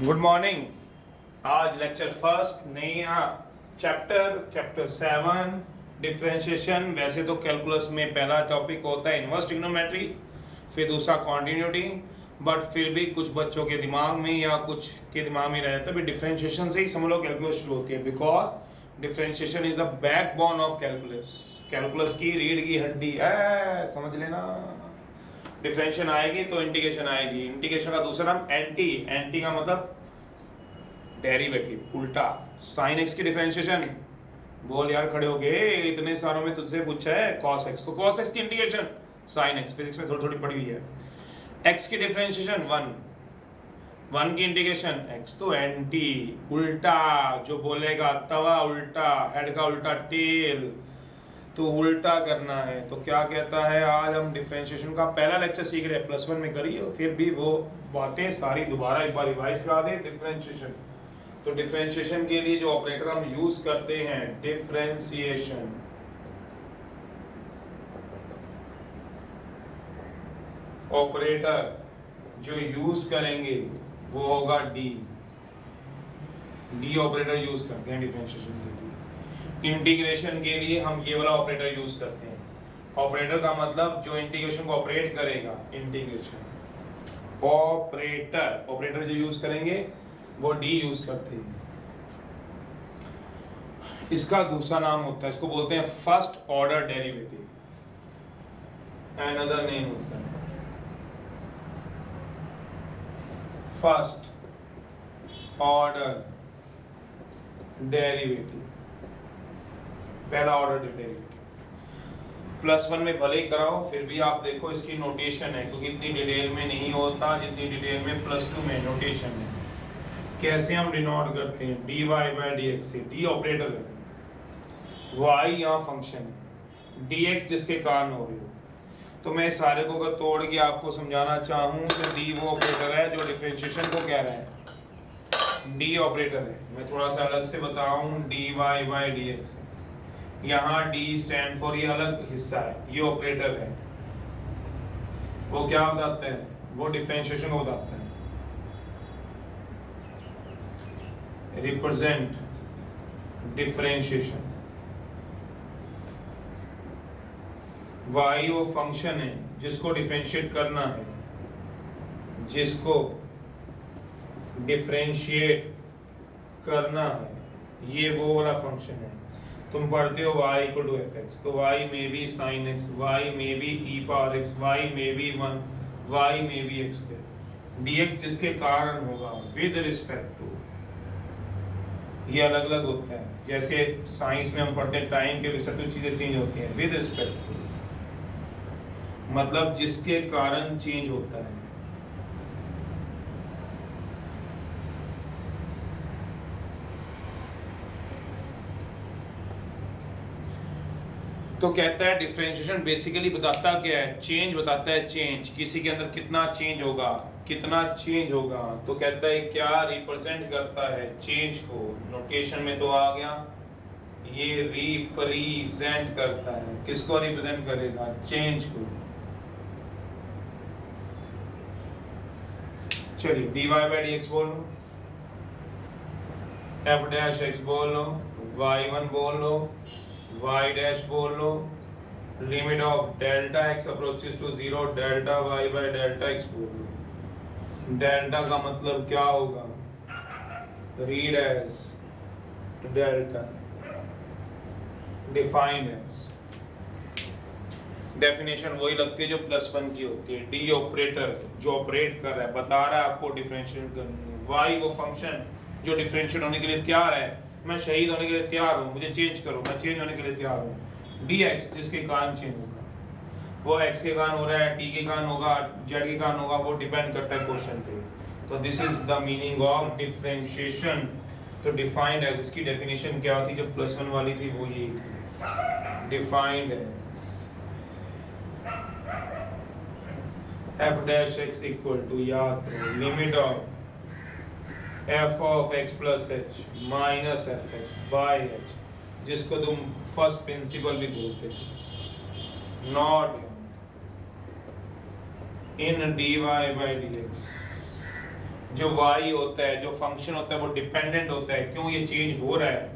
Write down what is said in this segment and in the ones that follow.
Good morning. आज lecture first नया chapter 7 differentiation. वैसे तो कैलकुलस में पहला टॉपिक होता है इनवर्स ट्रिग्नोमेट्री, फिर दूसरा कॉन्टिन्यूटी, बट फिर भी कुछ बच्चों के दिमाग में या कुछ के दिमाग में रहता है डिफरेंशिएशन से ही समझ लो कैलकुलस शुरू होती है, because differentiation is the backbone of calculus. Calculus की रीढ़ की हड्डी है, समझ लेना। डिफरेंशिएशन आएगी तो इंटीग्रेशन आएगी। इंटीग्रेशन का दूसरा नाम एंटी, एंटी का मतलब डेरिवेटिव, उल्टा। साइन एक्स की डिफरेंशिएशन बोल यार, खड़े हो गए, इतने सारों में तुझसे पूछा है कॉस एक्स, तो कॉस एक्स की इंटीग्रेशन साइन एक्स, फिजिक्स में थोड़ी थोड़ी पड़ी हुई है। एक्स की डिफरेंशिएशन 1 की इंटीग्रेशन एक्स, तो एंटी, उल्टा। जो बोलेगा तवा उल्टा, हेड का उल्टा टेल, तो उल्टा करना है। तो क्या कहता है, आज हम डिफरेंशिएशन का पहला लेक्चर सीख रहे हैं, +1 में करिए, फिर भी वो बातें सारी दोबारा एक बार रिवाइज करा दें। डिफरेंशिएशन, तो डिफरेंशिएशन के लिए जो ऑपरेटर हम यूज करते हैं, डिफरेंशिएशन ऑपरेटर जो यूज करेंगे वो होगा डी ऑपरेटर यूज करते हैं डिफरेंशिएशन के लिए। इंटीग्रेशन के लिए हम ये वाला ऑपरेटर यूज करते हैं। ऑपरेटर का मतलब जो इंटीग्रेशन को ऑपरेट करेगा, इंटीग्रेशन ऑपरेटर जो यूज करेंगे वो डी यूज करते हैं। इसका दूसरा नाम होता है, इसको बोलते हैं first order derivative, another name होता है फर्स्ट ऑर्डर डेरिवेटिव, पहला ऑर्डर डेरिवेटिव। +1 में भले ही कराओ, फिर भी आप देखो इसकी नोटेशन है, क्योंकि इतनी डिटेल में नहीं होता जितनी डिटेल में +2 में नोटेशन है। कैसे हम डिनोट करते हैं, dy/dx से, डी ऑपरेटर है, y यहाँ फंक्शन है, dx जिसके कारण हो रही हो। तो मैं सारे को अगर तोड़ के आपको समझाना चाहूँ तो डी वो ऑपरेटर है जो डिफरेंशिएशन को कह रहा है, डी ऑपरेटर है। मैं थोड़ा सा अलग से बताऊँ, dy/dx, यहाँ डी स्टैंड फॉर, ये अलग हिस्सा है, ये ऑपरेटर है। वो क्या बताते हैं, वो डिफरेंशिएशन को बताते हैं, रिप्रेजेंट डिफरेंशिएशन। y वो फंक्शन है जिसको डिफरेंशिएट करना है, जिसको डिफरेंशिएट करना है, ये वो वाला फंक्शन है। तुम पढ़ते हो y = fx, तो y में भी sin x, y में भी e⁻x, y में भी 1, y में भी x², dx जिसके कारण होगा विद रिस्पेक्ट टू, ये अलग अलग होता है। जैसे साइंस में हम पढ़ते हैं टाइम के रिस्पेक्ट टू चीजें चेंज होती हैं, विद रिस्पेक्ट टू मतलब जिसके कारण चेंज होता है। तो कहता है डिफरेंशिएशन बेसिकली बताता क्या है, चेंज बताता है, चेंज किसी के अंदर कितना चेंज होगा, कितना चेंज होगा। तो कहता है क्या रिप्रेजेंट करता है चेंज को, नोटेशन में तो आ गया, ये रिप्रेजेंट करता है, किसको रिप्रेजेंट करेगा, चेंज को। चलिए dy/dx बोल लो, f' बोल लो, y1 बोल लो, y' बोल लो, limit of delta x approaches to 0 delta y/डेल्टा x बोल लो। डेल्टा का मतलब क्या होगा, read as delta, defined as. Definition वही लगती है जो +1 की होती है। डी ऑपरेटर जो ऑपरेट कर रहा है, बता रहा है आपको डिफरेंशिएट करनी है। y वो फंक्शन जो डिफरेंशिएट होने के लिए तैयार है, मैं शहीद होने के लिए तैयार हूँ, मुझे चेंज करो, मैं चेंज होने के लिए तैयार हूँ। dx जिसके कारण चेंज होगा, वो x के कारण हो रहा है, t के कारण होगा, z के कारण होगा, वो डिपेंड करता है क्वेश्चन पे। तो this is the meaning of differentiation. तो डिफाइंड एज, इसकी डेफिनेशन क्या होती, जो +1 वाली थी वो यही थी, defined as f'(x) equal to, याद करो, limit of f(x + h) minus fx by h, जिसको तुम फर्स्ट प्रिंसिपल भी बोलते हो, नॉट इन dy/dx जो y होता है, जो फंक्शन होता है वो डिपेंडेंट होता है। क्यों ये चेंज हो रहा है,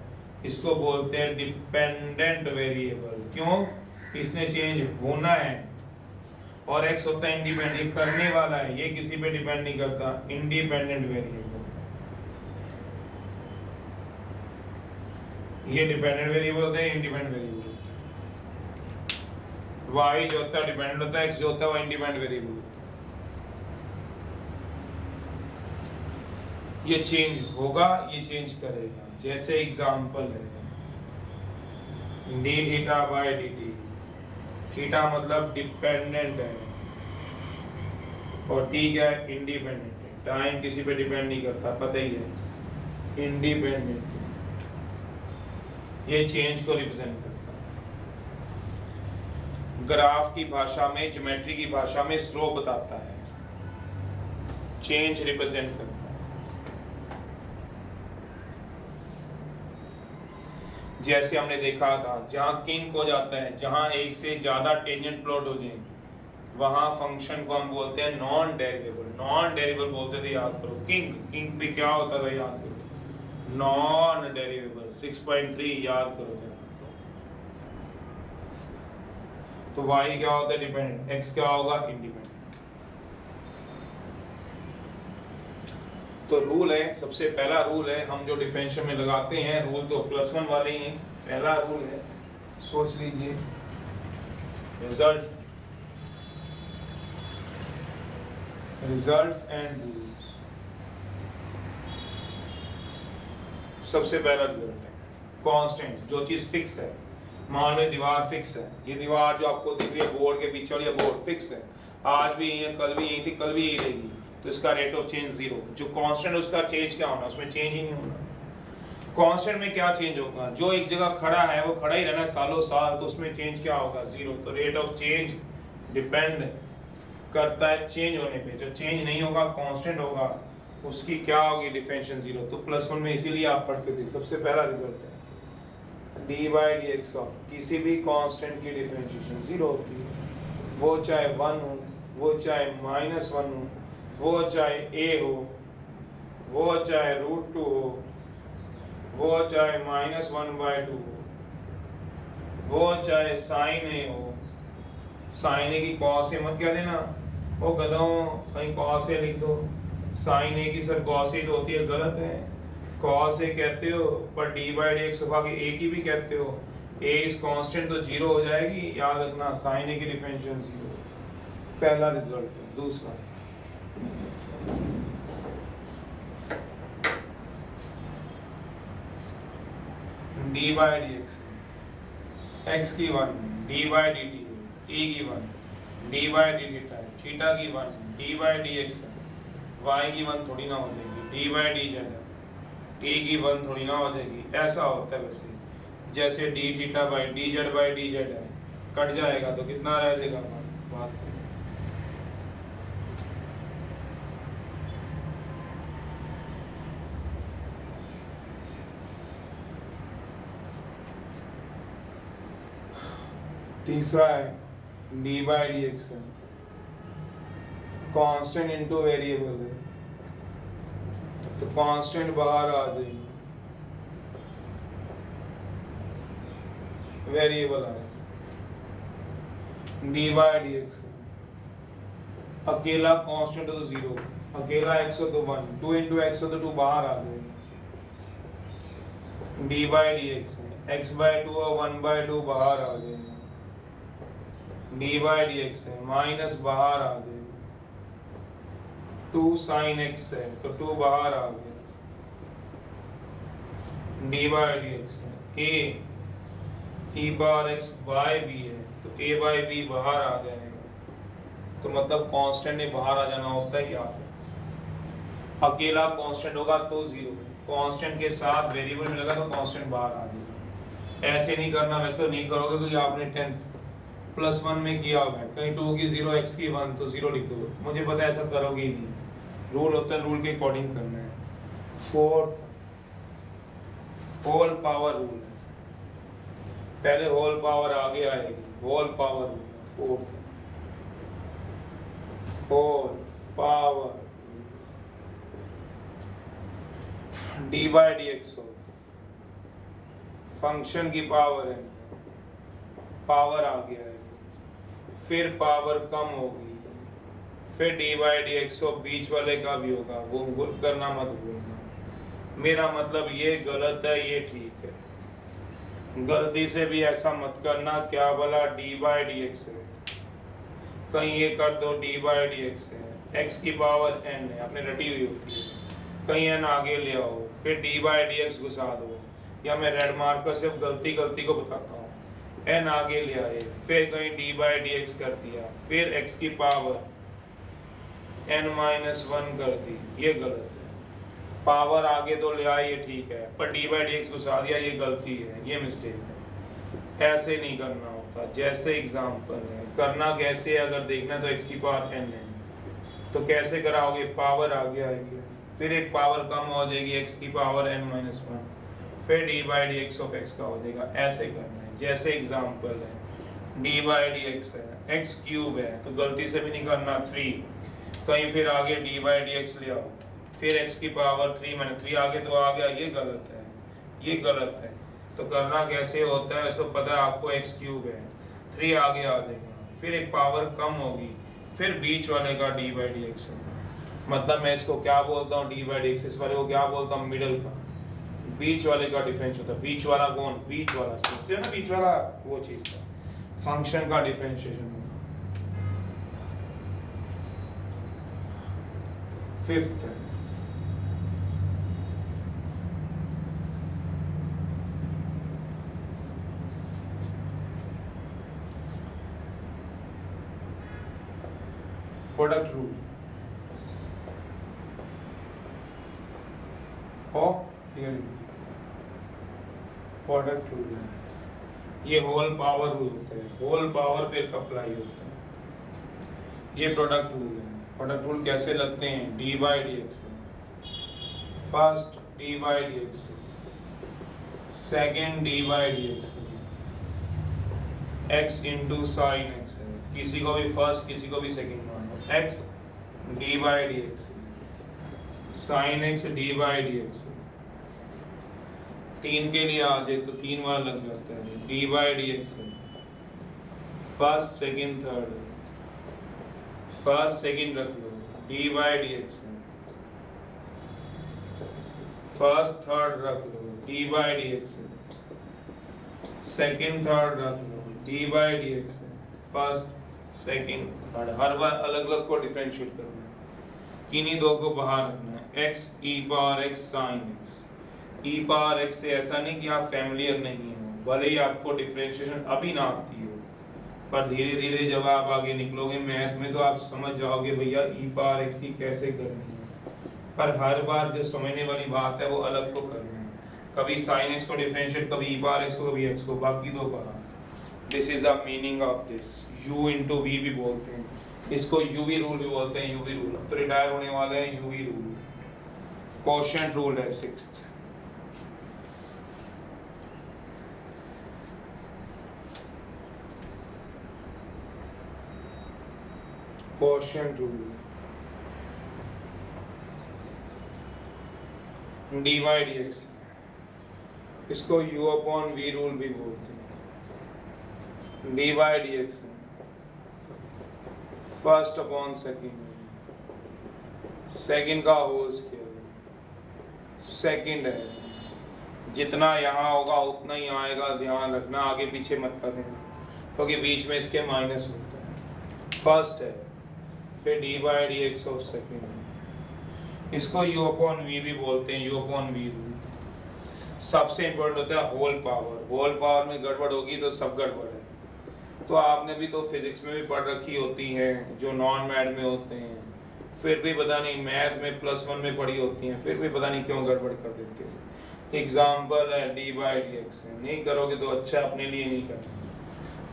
इसको बोलते हैं डिपेंडेंट वेरिएबल। क्यों, इसने चेंज होना है। और x होता है इंडिपेंडेंट, करने वाला है, ये किसी पे डिपेंड नहीं करता, इंडिपेंडेंट वेरिएबल। ये डिपेंडेंट वेरिएबल होता है, इंडिपेंडेंट वेरिएबल। y जो होता है डिपेंडेंट होता है, x जो होता है वो इंडिपेंडेंट वेरिएबल होता है। ये चेंज होगा, ये चेंज करेगा। जैसे एग्जांपल है D theta by D T. Theta मतलब डिपेंडेंट है और टी क्या है, इंडिपेंडेंट है। टाइम किसी पे डिपेंड नहीं करता, पता ही है, इंडिपेंडेंट। ये चेंज को रिप्रेजेंट करता है। ग्राफ की भाषा में, ज्योमेट्री की भाषा में स्लोप बताता है, चेंज रिप्रेजेंट करता है। जैसे हमने देखा था, जहां किंक हो जाता है, जहां एक से ज्यादा टेंजेंट प्लॉट हो जाए, वहां फंक्शन को हम बोलते हैं नॉन डेरिवेबल। नॉन डेरिवेबल बोलते थे, याद करो। किंक, किंक पे क्या होता था, याद करो, नॉन डेरिवेबल। 6.3 याद करो जरा। तो y क्या होता है, डिपेंडेंट, x क्या होगा, इंडिपेंडेंट। तो रूल है, सबसे पहला रूल है, हम जो डिफरेंशियल में लगाते हैं, रूल तो +1 वाले ही हैं। पहला रूल है, सोच लीजिए, रिजल्ट्स एंड रूल्स। सबसे पहला रिजल्ट है कांस्टेंट, जो चीज फिक्स है। मान लो दीवार फिक्स है, ये दीवार जो आपको दिख रही है बोर्ड के पीछे, और ये बोर्ड फिक्स है, आज भी यही है, कल भी यही थी, कल भी यही रहेगी, तो इसका रेट ऑफ चेंज 0। जो कांस्टेंट है उसका चेंज क्या होना, उसमें चेंज ही नहीं होना। कांस्टेंट में क्या चेंज होगा, जो एक जगह खड़ा है वो खड़ा ही रहना सालों साल, तो उसमें चेंज क्या होगा, 0। तो रेट ऑफ चेंज डिपेंड करता है चेंज होने पे। जो चेंज नहीं होगा, कांस्टेंट होगा, उसकी क्या होगी, डिफरेंशियल 0। तो +1 में इसीलिए आप पढ़ते थे, सबसे पहला रिजल्ट है d by d x of किसी भी कांस्टेंट की डिफरेंशिएशन 0 होती है। वो चाहे 1 हो, वो चाहे -1 हो, वो चाहे a हो, वो चाहे √2 हो, वो चाहे -1/2 हो, वो चाहे sin a हो। sin a की cos a मत क्या देना, वो गधों, कहीं cos a लिख दो। sin a की सर cos a तो होती है, गलत है। cos a कहते हो, पर d बाई डी एक्स होगा कि a की भी कहते हो। a इज कांस्टेंट, तो 0 हो जाएगी, याद रखना, sin a की डिफरेंशियल 0। पहला रिजल्ट है। दूसरा, d by d x, x की 1, d by d t, t की 1, d by d theta, theta की 1, d by d x, y की 1 थोड़ी ना हो जाएगी, d by d z, t की 1 थोड़ी ना हो जाएगी। ऐसा होता है वैसे, जैसे D theta by d Z है, कट जाएगा तो कितना रह जाएगा, बात। तीसरा है डी बाई डी एक्स है, कांस्टेंट इनटू वेरिएबल है, तो कांस्टेंट बाहर आ जाएगी, वेरिएबल आए। डी बाई डी एक्स अकेला कांस्टेंट हो तो 0, अकेला x हो तो 1, 2 इंटू एक्स हो तो 2 बाहर आ जाएगा। डी बाई डी एक्स है, x/2 और 1/2 बाहर आ जाएगा। डी बाई डी एक्स है, माइनस बाहर आ जाएगा। 2 sin x है तो 2 बाहर आ गया। डी बाई डी एक्स है, a e बार x बाय b है, तो a बाय b बाहर आ जाएगा। तो मतलब कांस्टेंट ने बाहर आ जाना होता है, याद। अकेला कांस्टेंट होगा तो 0, कांस्टेंट के साथ वेरिएबल मिलेगा तो कांस्टेंट बाहर आ जाएगा। ऐसे नहीं करना, वैसे तो नहीं करोगे क्योंकि आपने 10th +1 में किया होगा, कहीं 2 की 0, x की 1, तो 0 लिख दो। मुझे पता है ऐसा करोगे ही नहीं, रूल होता है, रूल के अकॉर्डिंग करना है। फोर्थ, होल पावर रूल है, पहले होल पावर आगे आएगी, whole power rule. Fourth, whole power, d by d x of function की पावर है, पावर आ गया है, फिर पावर कम होगी, फिर d by d x of बीच वाले का भी होगा, वो भूल करना मत भूलना। मेरा मतलब ये गलत है, ये ठीक है, गलती से भी ऐसा मत करना। क्या बोला? डी बाई डी एक्स है, कहीं ये कर दो डी बाई डी एक्स है, एक्स की पावर एन है, आपने रटी हुई होती है, कहीं एन आगे ले आओ, फिर डी बाई डी एक्स घुसा दो, या मैं रेड मार्कर से गलती को बताता हूँ, एन आगे ले आए, फिर कहीं डी बाई डी एक्स कर दिया, फिर एक्स की पावर एन माइनस वन कर दी, ये गलत है। पावर आगे तो ले आए, ये ठीक है, पर डी बाई डी एक्स घुसा दिया, ये गलती है, ये मिस्टेक है, ऐसे नहीं करना होता। जैसे एग्जाम्पल है, करना कैसे अगर देखना तो एक्स की पावर एन है, तो कैसे कराओगे? पावर आगे आएगी, फिर एक पावर कम हो जाएगी, एक्स की पावर एन माइनस वन, फिर d by d x of x का हो जाएगा, ऐसे करना है। जैसे एग्जाम्पल है, डी बाई डी एक्स है, एक्स क्यूब है, तो गलती से भी नहीं करना 3, कहीं फिर आगे डी बाई डी एक्स ले आओ, फिर एक्स की पावर 3 माइनस 3 आगे तो आ गया, ये गलत है, ये गलत है। तो करना कैसे होता है, इसको पता है आपको, एक्स क्यूब है, 3 आगे आ जाएगा, फिर एक पावर कम होगी, फिर बीच वाले का डी बाई डी एक्स होगा। मतलब मैं इसको क्या बोलता हूँ? D by d x. इस वाले को क्या बोलता हूँ? मिडल का, बीच वाले का डिफरेंस होता है। बीच वाला कौन? बीच वाला, समझते हो ना बीच वाला, वो चीज का फंक्शन का डिफरेंशिएशन। फिफ्थ है प्रोडक्ट रूल। प्रोडक्ट रूल है, ये होल पावर रूल होता है, होल पावर पे अप्लाई होता है, ये प्रोडक्ट रूल है। प्रोडक्ट रूल कैसे लगते हैं? डी बाई डी एक्स है, first d by d x है, second d by d x है, एक्स इंटू साइन एक्स है, किसी को भी फर्स्ट किसी को भी सेकेंड मानो, x d by d x है, sine x d by d x है। 3 के लिए आ जाए तो 3 बार लग जाता है, डी बाई डी एक्स है, first second third, first second रख लो, डी बाई डी एक्स है, फर्स्ट थर्ड रख लो, डी बाई डी एक्स है, सेकेंड थर्ड रख लो, डी बाई डी एक्स है, फर्स्ट सेकेंड थर्ड, हर बार अलग अलग को डिफरेंशिएट करना है, किन्हीं दो को बाहर रखना है, एक्स ई पावर एक्स साइन एक्स। ई पावर एक्स से ऐसा नहीं कि आप फैमिलियर नहीं हो, भले ही आपको डिफरेंशिएशन अभी ना आती हो, पर धीरे धीरे जब आप आगे निकलोगे मैथ में तो आप समझ जाओगे भैया ई पावर एक्स की कैसे करनी है। पर हर बार जो समझने वाली बात है वो अलग को करना है, कभी साइन एक्स को डिफरेंशिएट, कभी ई पावर एक्स को, कभी एक्स को, बाकी दो बार। This is the meaning of this. U into v भी बोलते हैं इसको, यूवी रूल भी बोलते हैं, यूवी रूल। अब तो रिटायर होने वाले हैं, यूवी रूल। क्वोशिएंट रूल है 6th। Quotient rule, D by d x, इसको u अपॉन वी रूल भी बोलते हैं। D by d x first upon second, second का होल स्क्वायर, सेकेंड है, जितना यहाँ होगा उतना ही आएगा, ध्यान रखना, आगे पीछे मत कर देना क्योंकि बीच में इसके माइनस होता है। फर्स्ट है, फिर d by d x of second, इसको u अपॉन वी भी बोलते हैं, u अपॉन वी रूल। सबसे इंपॉर्टेंट होता है होल पावर। होल पावर में गड़बड़ होगी तो सब गड़बड़ है। तो आपने भी तो फिजिक्स में भी पढ़ रखी होती है, जो नॉन मैथ में होते हैं, फिर भी पता नहीं मैथ में +1 में पढ़ी होती हैं, फिर भी पता नहीं क्यों गड़बड़ कर देते हो। एग्जाम्पल है डी बाई डी एक्स, नहीं करोगे तो अच्छा, अपने लिए नहीं करना।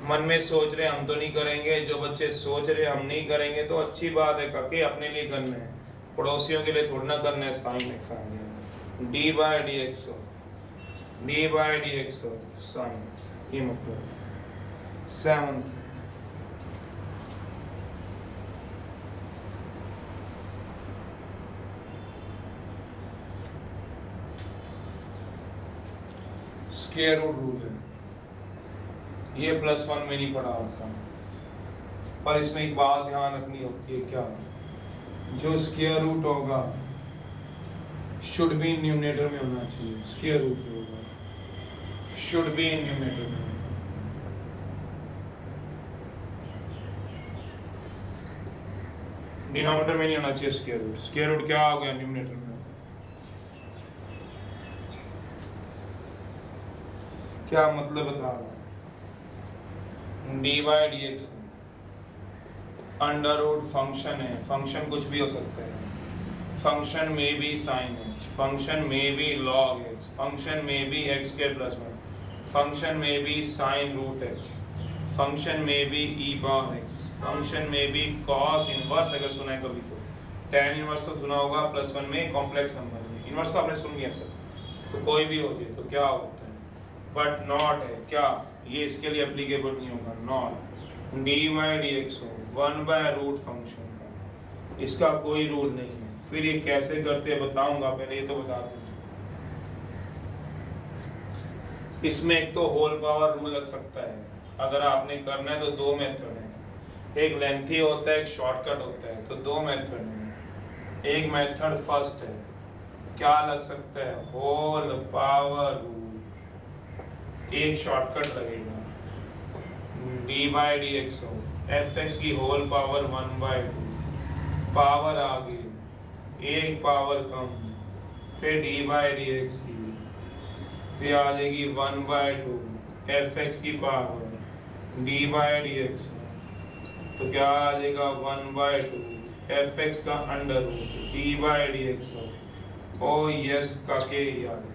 मन में सोच रहे हम तो नहीं करेंगे, जो बच्चे सोच रहे हम नहीं करेंगे तो अच्छी बात है, काके अपने लिए करना है, पड़ोसियों के लिए थोड़ा ना करना है। साइन एक्स आ गया, d by d x of, D by d x of sine x, ये मतलब 7th। स्क्वायर रूट रूल है, ये +1 में नहीं पढ़ा होता, पर इसमें एक बात ध्यान रखनी होती है, क्या जो स्क्वायर रूट होगा शुड बी न्यूमरेटर में होना चाहिए, स्क्वायर रूट जो होगा शुड बी न्यूमरेटर में, डिनोमिनेटर में नहीं होना चाहिए स्क्वायर रूट। स्क्वायर रूट क्या हो गया न्यूमरेटर में, क्या मतलब बता रहा हूं, dy/dx अंडर रूट फंक्शन है, फंक्शन कुछ भी हो सकता है, फंक्शन में बी साइन x, फंक्शन में बी log x, फंक्शन में बी x²+1, फंक्शन में बी साइन रूट x, फंक्शन में भी e⁻x, फंक्शन में भी cos इनवर्स अगर सुना है कभी तो, tan इनवर्स तो सुना होगा +1 में कॉम्प्लेक्स नंबर में, इनवर्स तो आपने सुन लिया सर, तो कोई भी हो जाए तो क्या होता है, बट नॉट है क्या, ये इसके लिए एप्लीकेबल नहीं होगा, नॉट dy/dx हो 1/रूट फंक्शन का, इसका कोई रूल नहीं है। फिर ये कैसे करते हैं बताऊंगा, पहले ये तो बता दूं, इसमें एक तो होल पावर रूल लग सकता है, अगर आपने करना है तो दो मेथड है, एक लेंथी होता है एक शॉर्टकट होता है, तो दो मेथड है, एक मेथड फर्स्ट है, क्या लग सकता है, होल पावर रूल, एक शॉर्टकट लगेगा dy/dx ऑफ fx की होल पावर 1/2, पावर आ गई एक पावर कम, फिर dy/dx की, फिर आ जाएगी 1/2 fx की पावर dy/dx, तो क्या आ जाएगा 1/2 fx का अंडर रूट dy/dx, ओ यस का के याद है।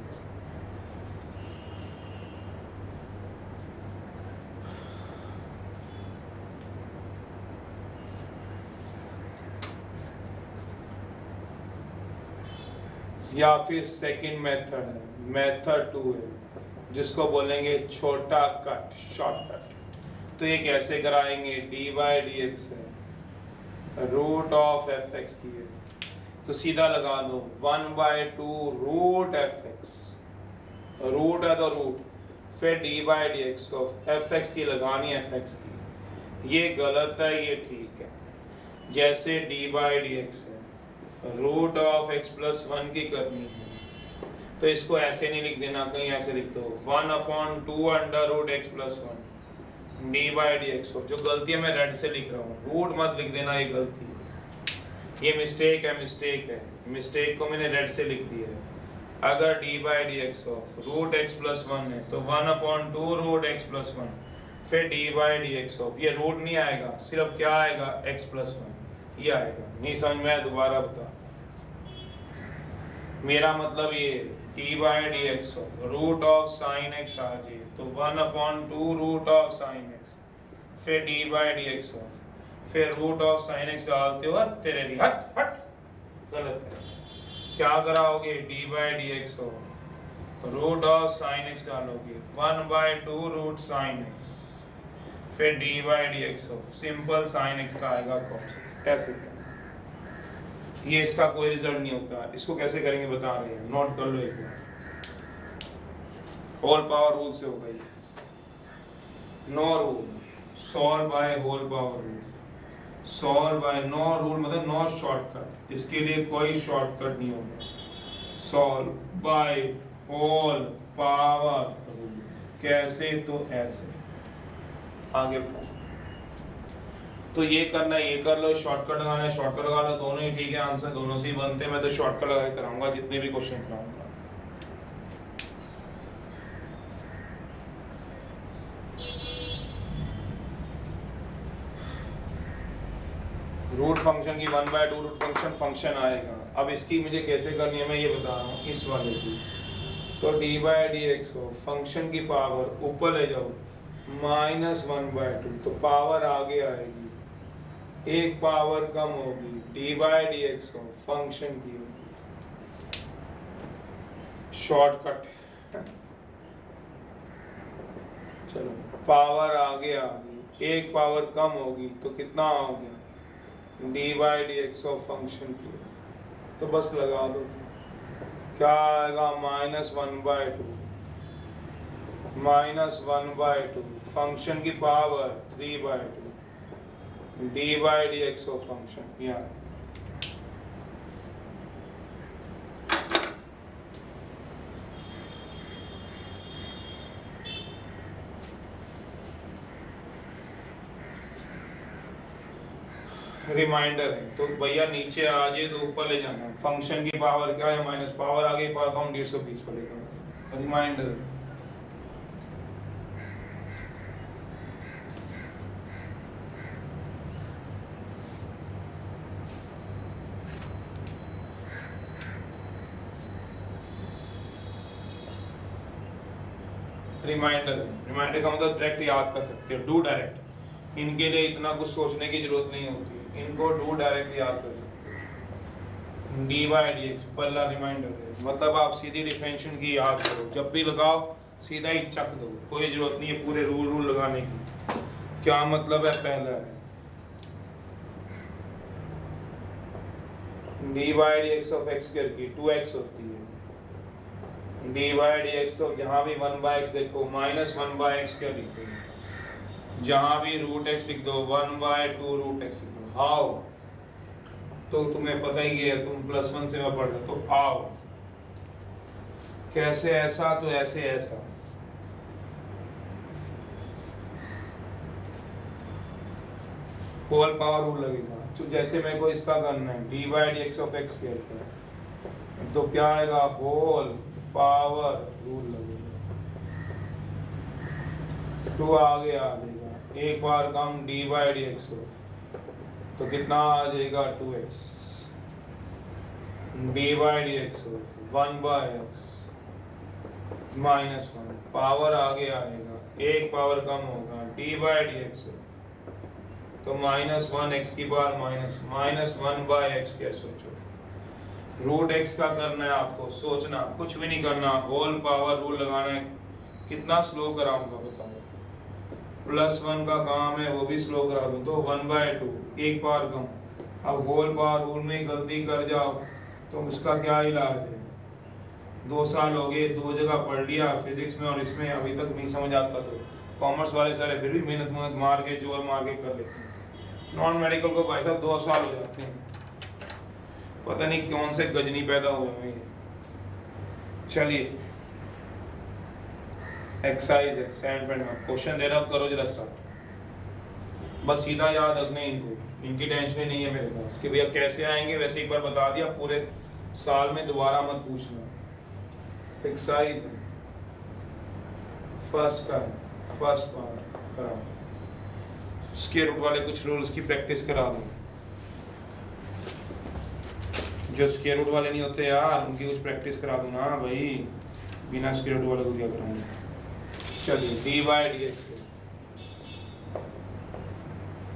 या फिर सेकंड मेथड है, मेथड 2 है, जिसको बोलेंगे छोटा कट, शॉर्टकट। तो ये कैसे कराएंगे, dy/dx है रूट ऑफ fx की है, तो सीधा लगा दो 1/2 रूट fx, रूट है तो रूट, फिर dy/dx ऑफ fx की लगानी fx की, ये गलत है ये ठीक है, जैसे dy/dx है रूट ऑफ x+1 की करनी है, तो इसको ऐसे नहीं लिख देना, कहीं ऐसे लिख दो 1/2 अंडर रूट x+1 dy/dx, जो गलती है मैं रेड से लिख रहा हूँ, रूट मत लिख देना, ये गलती है, ये मिस्टेक है, मिस्टेक को मैंने रेड से लिख दिया है। अगर dy/dx ऑफ रूट x+1 है तो 1/2 रूट x+1, फिर dy/dx ऑफ, ये रूट नहीं आएगा, सिर्फ क्या आएगा x+1, ये आएगा, नहीं समझ में आया दोबारा बता, मेरा मतलब ये dy/dx of root of sine x आ जाए तो 1/2 रूट ऑफ साइन x, फिर dy/dx ऑफ, फिर रूट ऑफ साइन x डालते हो, तेरे लिए हट हट गलत है, क्या कराओगे dy/dx of root of sine x डालोगे 1/2 रूट साइन x, फिर dy/dx of simple sign x का आएगा cos x, ऐसे ये इसका कोई रिजल्ट नहीं होता, इसको कैसे करेंगे बता रहे हैं, नोट कर लो एक बार, होल पावर रूल से होगा ये, no rule solve by whole power rule, solve by no rule मतलब नो शॉर्टकट, इसके लिए कोई शॉर्टकट नहीं होगा, solve by whole power rule, कैसे तो ऐसे, आगे तो ये करना है, ये कर लो, शॉर्टकट लगाना है शॉर्टकट लगा लो, दोनों ही ठीक है, आंसर दोनों से ही बनते हैं, मैं तो शॉर्टकट लगा के कराऊंगा जितने भी क्वेश्चन कराऊंगा। रूट फंक्शन की 1/2 रूट फंक्शन आएगा, अब इसकी मुझे कैसे करनी है मैं ये बता रहा हूँ, इस वाले की, तो dy/dx हो फंक्शन की पावर ऊपर ले जाओ -1/2, तो पावर आगे आएगी, एक पावर कम होगी, dy/dx हो फंक्शन की होगी, शॉर्टकट, चलो पावर आगे आ गई, एक पावर कम होगी तो कितना आ गया dy/dx ऑफ फंक्शन की, तो बस लगा दो, क्या आएगा -1/2 -1/2 फंक्शन की power 3/2 D by d x of function. या रिमाइंडर है तो भैया नीचे आ जाए तो ऊपर ले जाना। फंक्शन की पावर क्या है माइनस पावर आगे पावर काउंट 120 पड़ेगा। रिमाइंडर रिमाइंडर का मतलब डायरेक्ट याद कर सकते हो, डू डायरेक्ट। इनके लिए इतना कुछ सोचने की जरूरत नहीं होती, इनको डू डायरेक्ट याद कर सकते हो। डी बाई डी एक्स पहला रिमाइंडर है, मतलब आप सीधी डिफरेंशियल की याद करो, जब भी लगाओ सीधा ही चक दो, कोई जरूरत नहीं है पूरे रूल लगाने की। क्या मतलब है, पहला है d by d x of x square की 2x होती है, d by d x of जहाँ भी 1/x देखो -1/x क्या लिखते हैं, जहाँ भी √x लिख दो 1/2 √x लिख दो। हाउ तो तुम्हें पता ही है, तुम +1 से में पढ़ रहे तो आओ कैसे, ऐसा तो ऐसे ऐसा। होल पावर रूल लगेगा, तो जैसे मेरे को इसका करना है d by d x of x square, तो क्या आएगा होल पावर रूल लगेगा, 2 आगे आ जाएगा, एक बार कम डी बाई डी एक्स तो कितना आ जाएगा 2x, D by d x 1/x -1 power आगे आएगा, एक पावर कम होगा डी बाई डी एक्स तो -1x की पावर -1/x क्या सोचो। √x का करना है आपको, सोचना कुछ भी नहीं करना, होल पावर रूल लगाना है। कितना स्लो कराऊंगा बताओ, +1 का काम है वो भी स्लो करा दूं तो 1/2 एक पावर कम। अब होल पावर रूल में गलती कर जाओ तो उसका क्या इलाज है, 2 साल हो गए, 2 जगह पढ़ लिया फिजिक्स में और इसमें, अभी तक नहीं समझ आता। तो कॉमर्स वाले सारे फिर भी मेहनत मार के जोर मार के कर लेते हैं, नॉन मेडिकल को भाई साहब 2 साल हो जाते हैं, पता नहीं कौन से गजनी पैदा हुए हैं। चलिए एक्सरसाइज है 7.1 क्वेश्चन दे रहा हूँ, करो जरा स्टार्ट। बस सीधा याद रखने इनको, इनकी टेंशन नहीं है मेरे पास कि भैया कैसे आएंगे, वैसे एक बार बता दिया, पूरे साल में दोबारा मत पूछना। एक्सरसाइज है फर्स्ट पार्ट कराओ, स्क्वायर रूट वाले कुछ रूल्स की प्रैक्टिस करा दो, जो स्क्वायर रूट वाले नहीं होते यार उनकी कुछ प्रैक्टिस करा दो ना भाई, बिना स्क्वायर रूट वाले को क्या कराऊंगा। चलिए डी बाई डी एक्स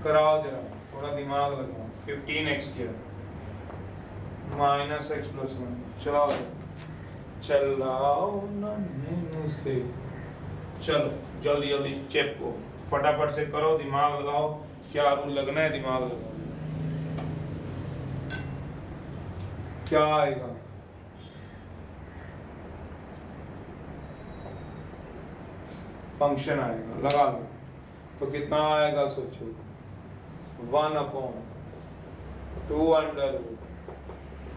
कराओ जरा, थोड़ा दिमाग लगाओ। 15x -x + 1 चलाओ नन्हे से, चलो जल्दी जल्दी चेप को फटाफट से करो, दिमाग लगाओ, क्या रूल लगना है दिमाग लगाओ। क्या आएगा, फंक्शन आएगा, लगा लो तो कितना आएगा सोचो, 1/2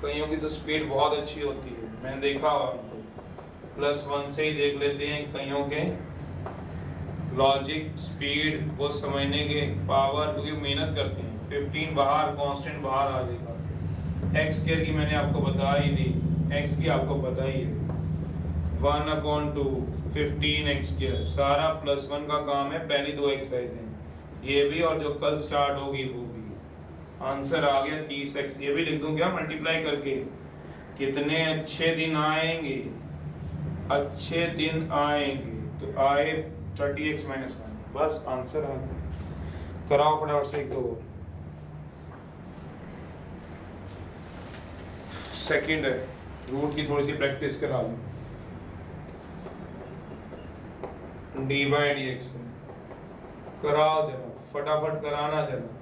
कईयों की तो स्पीड बहुत अच्छी होती है, मैंने देखा हुआ उनको, +1 से ही देख लेते हैं कईयों के लॉजिक स्पीड वो समझने के पावर, क्योंकि मेहनत करते हैं। 15 बाहर कांस्टेंट बाहर आ जाएगा, एक्स स्क्वायर की मैंने आपको बता ही दी, एक्स की आपको पता ही है 1/2 15x स्क्वायर, सारा +1 का काम है, पहली 2 एक्सरसाइज हैं ये भी, और जो कल स्टार्ट होगी वो भी। आंसर आ गया 30x, ये भी लिख दूं क्या मल्टीप्लाई करके, कितने अच्छे दिन आएंगे, अच्छे दिन आएंगे तो आए 30x - 1, बस आंसर आ गया। कराओ फटाफट से एक दो। सेकंड है रूट की थोड़ी सी प्रैक्टिस करा लो, डी बाई डी एक्स कराओ जरा, फटाफट कराना जरा।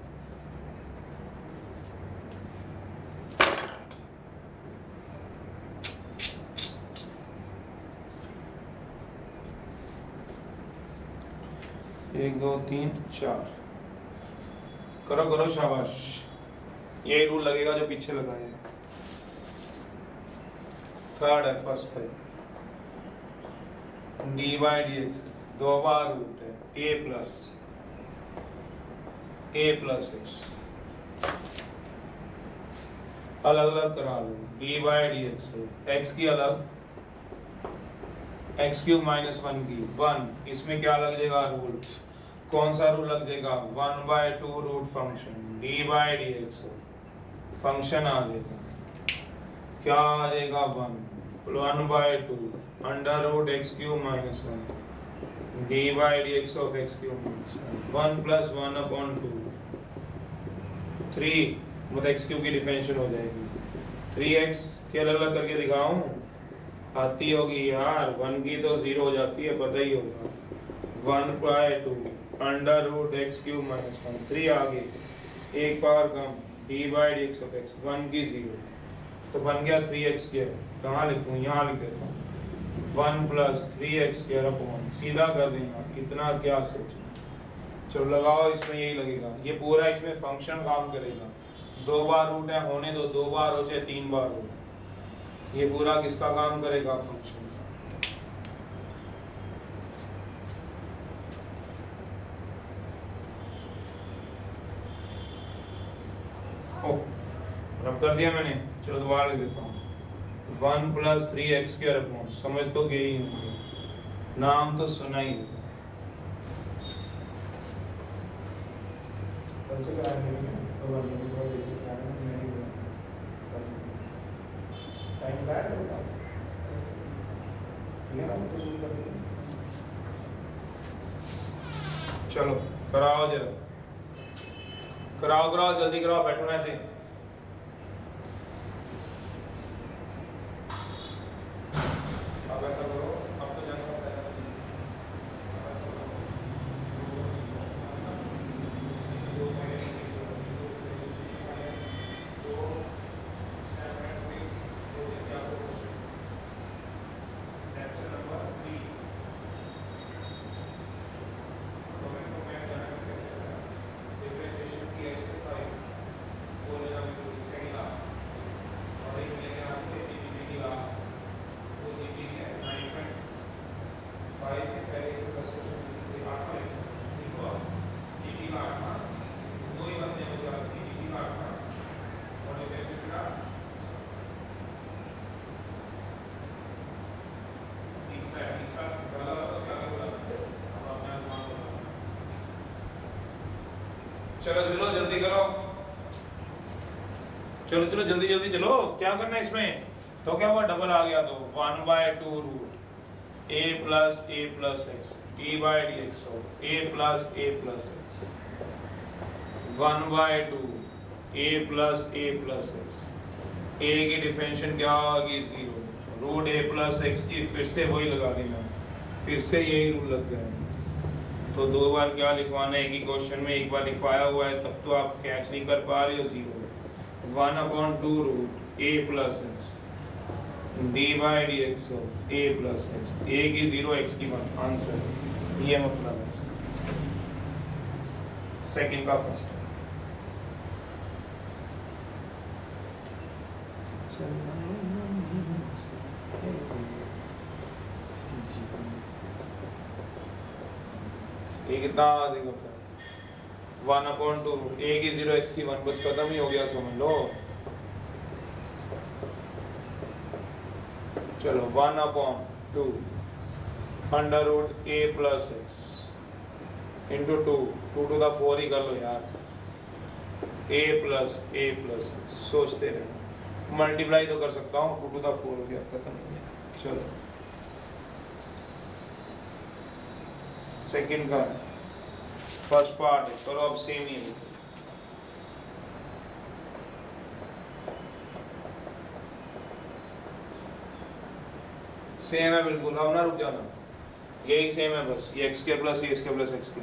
1 2 3 4 करो करो शाबाश। यही रूल लगेगा जो पीछे लगा है। थर्ड है, फर्स्ट है डी बाई डी एक्स, दो बार रूट है ए प्लस एक्स, अलग अलग करा लो। डी बाई डी एक्स की अलग, एक्स क्यूब माइनस 1 की 1, इसमें क्या लग जाएगा रूल, कौन सा रूल लग जाएगा, 1/2 root function d by d x, function आ जाएगा, क्या आ जाएगा 1/2 under root x cube minus 1 d by d x of x cube minus 1 plus 1/2 3, मतलब एक्स क्यूब की डिफरेंशियल हो जाएगी। 3x के अलग अलग करके दिखाऊं, आती होगी यार, 1 की तो 0 हो जाती है, पता ही होगा। 1/2 under root x cube minus 1, 3 आगे एक पावर कम d by d x of x, 1 की 0 तो बन गया 3x स्क्वायर। कहाँ लिखूं, यहाँ लिख देता हूँ 1 प्लस 3x स्क्वायर अपॉन, सीधा कर देना, इतना क्या सोचना। चलो लगाओ, इसमें यही लगेगा, ये पूरा इसमें फंक्शन काम करेगा। 2 बार रूट है, होने दो, 2 बार हो चाहे 3 बार हो, ये पूरा किसका काम करेगा, फंक्शन का। रब कर दिया मैंने, चलो दोबारा लिख देता हूँ 1 प्लस 3x स्क्वायर अपॉन, समझ तो गए ही होंगे, नाम तो सुना ही होगा। चलो कराओ जरा, कराओ जल्दी कराओ, बैठो ना ऐसे। अब ऐसा करो, अब तो जंग चलो चलो जल्दी करो, चलो चलो जल्दी जल्दी चलो, क्या करना है इसमें, तो क्या हुआ, डबल आ गया, तो 1/2 root a plus x d by d x of a plus x 1/2 a plus x, a की डिफरेंशियल क्या होगी, 0, रूट a प्लस एक्स की फिर से वही लगा देना, फिर से यही रूल लग जाएगा। तो 2 बार क्या लिखवाना है, एक ही क्वेश्चन में एक बार लिखवाया हुआ है, तब तो आप कैच नहीं कर पा रहे हो, 0 1/2 root a plus x d by d x of a plus x, a की 0 x की 1, आंसर ये मतलब है इसका, सेकंड का फर्स्ट। ये कितना आ देगा, 1/2 रूट a की 0 x की 1, बस खत्म ही हो गया, समझ लो। चलो 1/2 under root a plus x into 2 to the 4 ही कर लो यार, a प्लस एक्स, सोचते रहो, मल्टीप्लाई तो कर सकता हूँ, 2 टू द 4 हो गया, खत्म हो गया। चलो सेकंड का फर्स्ट पार्ट है, चलो अब सेम ही है, सेम है बिल्कुल, अब ना रुक जाना, यही सेम है, बस ये एक्स के प्लस एक्स के।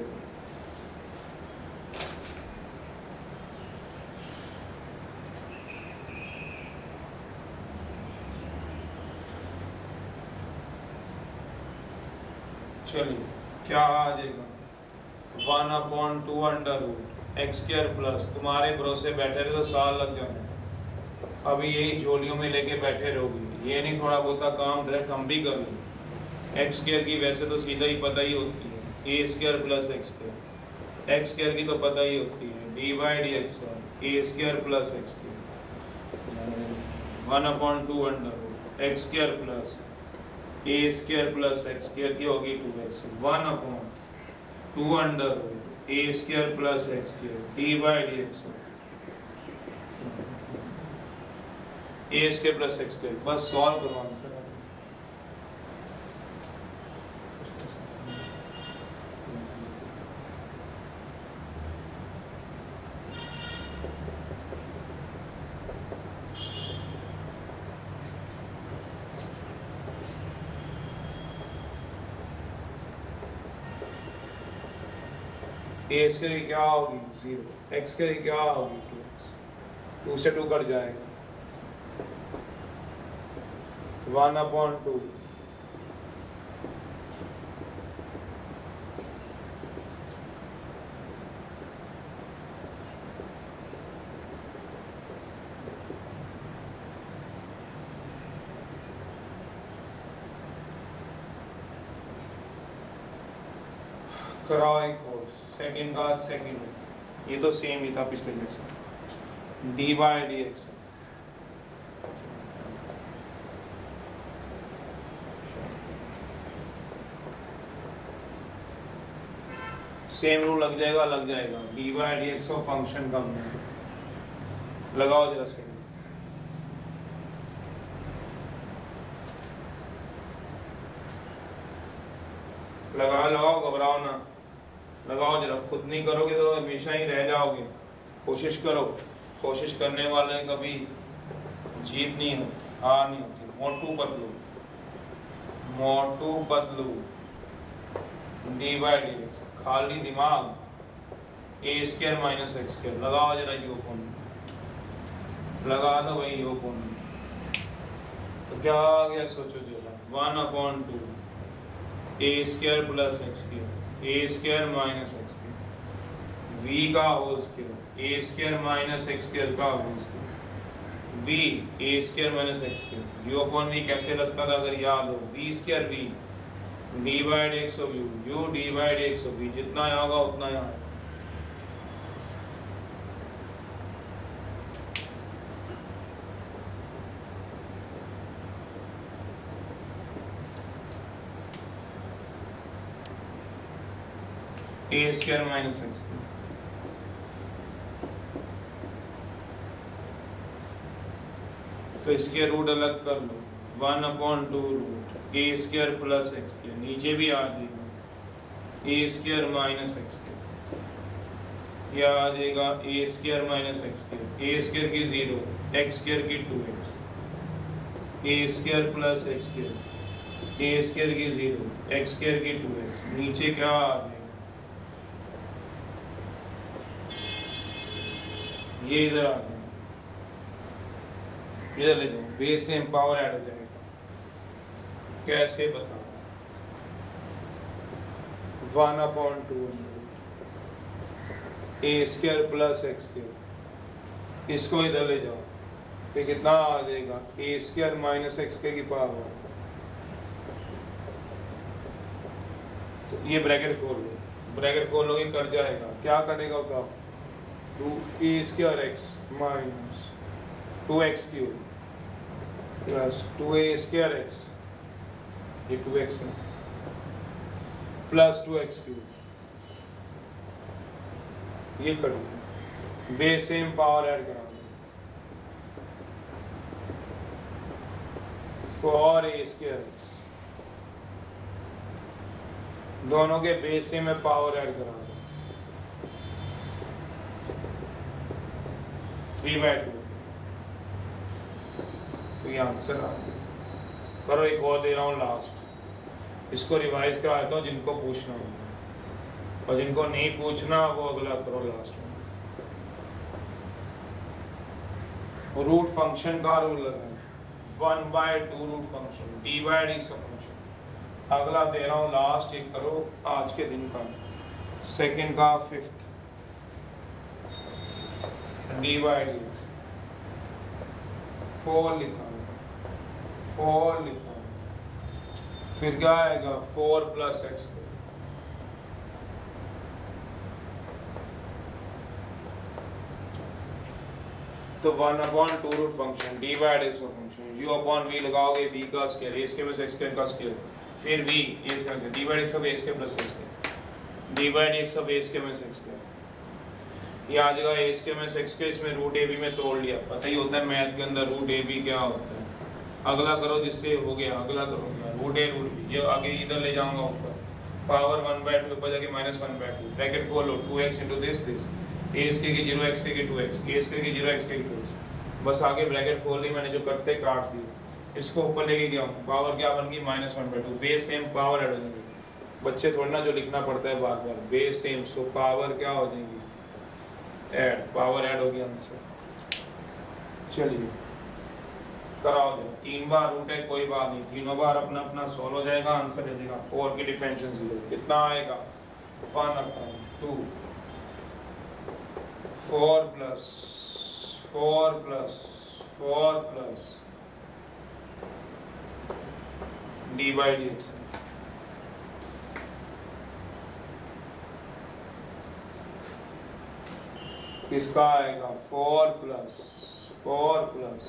चलिए क्या आ जाएगा, 1/2 under root x square plus, तुम्हारे भरोसे बैठे रहे तो साल लग जाते, अभी यही झोलियों में लेके बैठे रहोगे, ये नहीं थोड़ा बहुत काम डायरेक्ट हम भी कर लें। एक्स स्क्वायर की वैसे तो सीधा ही पता ही होती है, a square plus x square, x square की तो पता ही होती है, d by d x a square plus x square 1/2 under root x square plus a square plus x square की होगी 2x 1/2 under root a square plus x square d by d x a square plus x square. बस solve करो answer. A square की क्या होगी 0, x square की क्या होगी 2x, 2 से 2 कट जाएगा 1/2 कराओ एक और सेकंड का सेकंड, ये तो सेम ही था पिछले जैसे D by d x. Same rule लग जाएगा डी बाई डी एक्स और फंक्शन का लगाओ जरा से, लगाओ घबराओ ना, लगाओ जरा, खुद नहीं करोगे तो हमेशा ही रह जाओगे, कोशिश करो, कोशिश करने वाले कभी जीत नहीं होती, हार नहीं होती। Motu Patlu d by d x, खाली दिमाग a square minus x square, लगाओ जरा यो कौन, लगा दो भाई यो कौन, तो क्या आ गया सोचो जरा 1/2 a square plus x square a square minus x square v का whole square a square minus x square का whole square v a square minus x square, यो कौन वी कैसे लगता था अगर याद हो, v square v d by d x of u d by d x of v, जितना यहाँ होगा उतना यहाँ। A square minus x square, तो इसके रूट अलग कर लो 1/2 root a square plus x square, नीचे भी आ जाएगा ए स्क्वायर माइनस एक्स स्क्वायर, यह आ जाएगा ए square minus x square, a square की 0 एक्स स्क्वायर की 2x A square plus x square a square की 0 एक्स स्क्वायर की 2x, नीचे क्या आ जाएगा ये इधर आ जाएगा, इधर ले जाओ, बेस से पावर ऐड हो जाएगा, कैसे बताओ 1/2 a square plus x square, इसको इधर ले जाओ, फिर कितना आ जाएगा ए स्क्वायर माइनस एक्स स्क्वायर की पावर, तो ये ब्रैकेट खोल लो, ब्रैकेट खोलोगे कट जाएगा, क्या कटेगा बताओ 2a square x minus 2x cube plus 2a square x, ये 2x है, प्लस 2x क्यूब, ये कर दो, बेस सेम पावर ऐड करा दो, और a स्क्वायर एक्स, दोनों के बेस से मैं पावर ऐड करा दूं 3/2, तो ये आंसर आ गया। करो एक और दे रहा हूँ लास्ट, इसको रिवाइज करा देता हूँ जिनको पूछना हो, और जिनको नहीं पूछना वो अगला करो लास्ट में। रूट फंक्शन का रूल लगा 1/2 रूट फंक्शन d/d फंक्शन, अगला दे रहा हूँ लास्ट, एक करो आज के दिन का। सेकेंड का fifth D by d x 4 लिखा है, 4 लिखा है, फिर क्या आएगा 4 प्लस एक्स। तो 1/2 root function d by x का फंक्शन u अपॉन v लगाओगे v का square a square plus x square का स्क्वायर, फिर v a square d by x of a square plus x square d by x of a square plus x square. ये आ जाएगा a square plus x square, इसमें root a b में तोड़ लिया, पता ही होता है मैथ के अंदर रूट a b क्या होता है। अगला करो जिससे हो गया, अगला करो क्या रूट a रूट b, ये आगे इधर ले जाऊंगा ऊपर, पावर 1/2 ऊपर जाके -1/2 ब्रैकेट खोलो 2x into this a square की 0x की 2x a स्क्वायर की 0x की 2x, बस आगे ब्रैकेट खोल ली मैंने, जो करते काट दी, इसको ऊपर लेके गया हूँ, पावर क्या बन गई -1/2, बेस सेम पावर ऐड हो जाएगी, बच्चे थोड़ा ना जो लिखना पड़ता है बार बार, बेस सेम सो पावर क्या हो जाएगी ऐड, पावर ऐड हो गया आंसर। चलिए कराओ दो, 3 बार रूट है कोई बात नहीं, तीनों बार अपना अपना सॉल्व हो जाएगा, आंसर आ जाएगा 4 की डिफरेंशियल 0 कितना आएगा 1/2 4 plus 4 plus 4 plus D by d x. किसका आएगा 4 प्लस 4 प्लस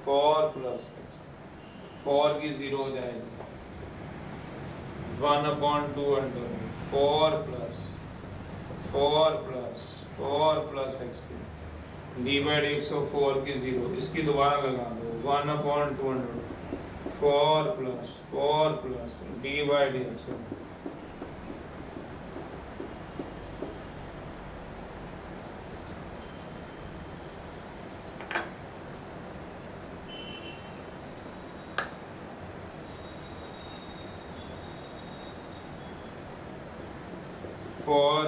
4 प्लस 4 की 0 हो जाएगी 1/2 under 4 plus 4 plus 4 plus x d by d x of 4 की 0, इसकी दोबारा लगा दो 1/2 4 plus D by d x. Four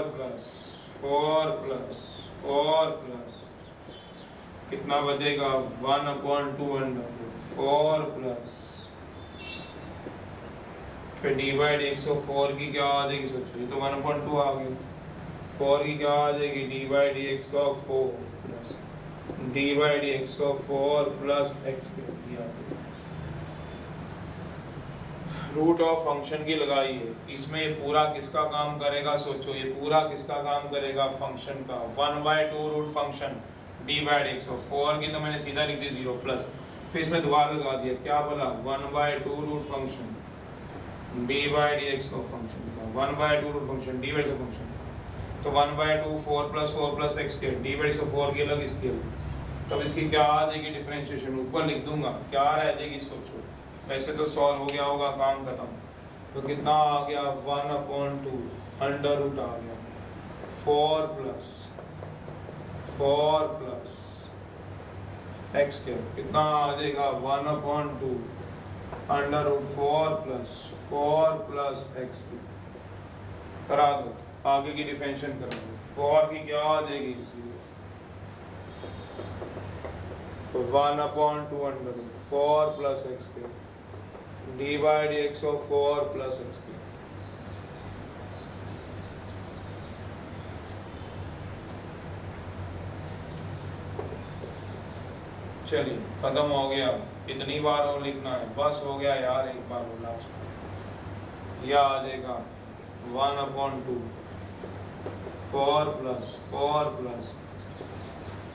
plus कितना बचेगा 1/2 4 प्लस फिर d by d x of 4 की क्या आ जाएगी, सोचो ये तो 1/2 आ गई, 4 की क्या आ जाएगी d by d x of 4 plus D by d x of 4 plus x की रूट ऑफ फंक्शन की लगाई है, इसमें ये पूरा किसका काम करेगा, सोचो ये पूरा किसका काम करेगा फंक्शन का, 1/2 root function d by d x of 4 की तो मैंने सीधा लिख दी 0 प्लस, फिर इसमें दोबारा लगा दिया क्या बोला 1/2 root function d by d x of function का 1/2 root function d by d function, तो 1/2 4 प्लस एक्स के डी बाई डी ऑफ 4 की अलग इसकी अलग, तब इसकी क्या आ जाएगी डिफरेंशिएशन, ऊपर लिख दूंगा क्या रह जाएगी, सोचो वैसे तो सॉल्व हो गया होगा काम खत्म, तो कितना आ गया 1/2 अंडर रूट आ गया 4 प्लस एक्स के कितना आ जाएगा 1/2 अंडर रूट 4 प्लस एक्स की, करा दो आगे की डिफरेंशिएशन करा दो, 4 की क्या आ जाएगी इसी 1/2 अंडर रूट 4 प्लस एक्स के d by d x of 4 plus x की। चलिए खत्म हो गया, कितनी बार और लिखना है, बस हो गया यार एक बार वो लास्ट, यह आ जाएगा 1/2 4 प्लस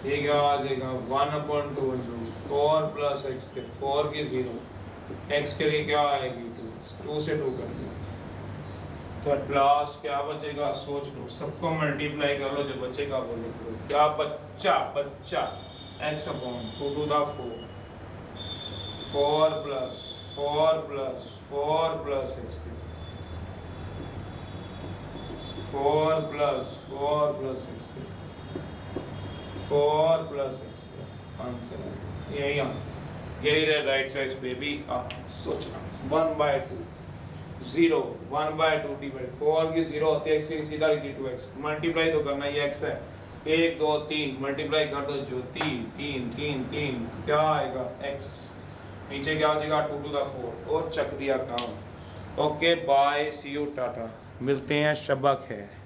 ये क्या आ जाएगा 1/2 4 प्लस एक्स के 4 की 0 एक्स के लिए क्या आएगी 2 से 2 कर दिया, तो एट लास्ट क्या बचेगा, सोच लो सबको मल्टीप्लाई कर लो, जो बचेगा वो लिख लो, क्या बच्चा x upon 2 to the 4 plus x की 4 प्लस एक्स की 4 प्लस एक्स की आंसर है, यही आंसर, यही रहे राइट साइड पे भी सोचना 1/2 0 1/2 डिवाइड 4 की 0 होती है, x की सीधा लिखी 2x, मल्टीप्लाई तो करना, ये x है 1 2 3 मल्टीप्लाई कर दो जो 3 क्या आएगा x, नीचे क्या हो जाएगा 2 to the 4 और चक दिया काम, okay bye, see you, tata, मिलते हैं, शब्बा खैर।